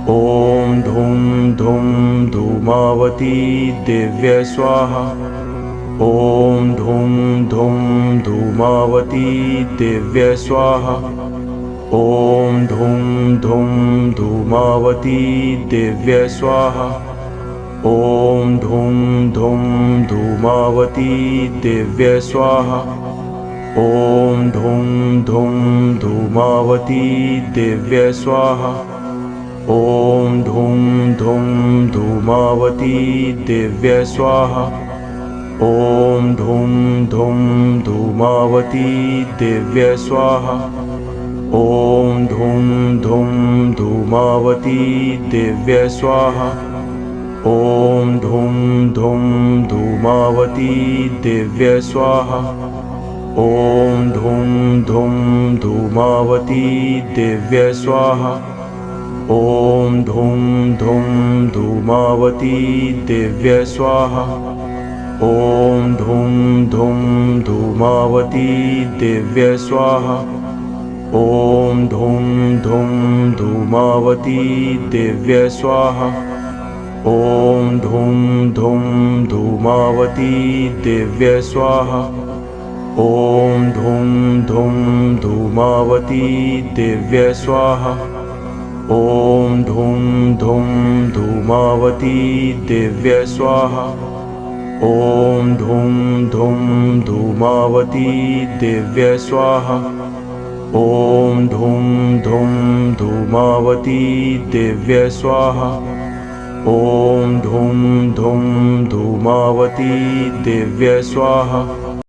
ॐ धूं धूं धूमावती दिव्य स्वाहा। ॐ धूं धूं धूमावती दिव्य स्वाहा। ॐ धूं धूं धूमावती दिव्य स्वाहा। ॐ धूं धूं धूमावती दिव्य स्वाहा। ॐ धूं धूं धूमावती दिव्य स्वाहा। ॐ धूं धूं धूमावती दिव्य स्वाहा। ॐ धूं धूं धूमावती दिव्य स्वाहा। ॐ धूं धूं धूमावती दिव्य स्वाहा। ॐ धूं धूं धूमावती दिव्य स्वाहा। ॐ धूं धूं धूमावती दिव्य स्वाहा। ॐ धूं धूं धूमावती दिव्य स्वाहा। ॐ धूं धूं धूमावती दिव्य स्वाहा। ॐ धूं धूं धूमावती दिव्य स्वाहा। ॐ धूं धूं धूमावती दिव्य स्वाहा। ॐ धूं धूं धूमावती दिव्य स्वाहा। ॐ धूं धूं धूमावती दिव्य स्वाहा। ॐ धूं धूं धूमावती दिव्य स्वाहा। ॐ धूं धूं धूमावती दिव्य स्वाहा। ॐ धूं धूं धूमावती दिव्य स्वाहा।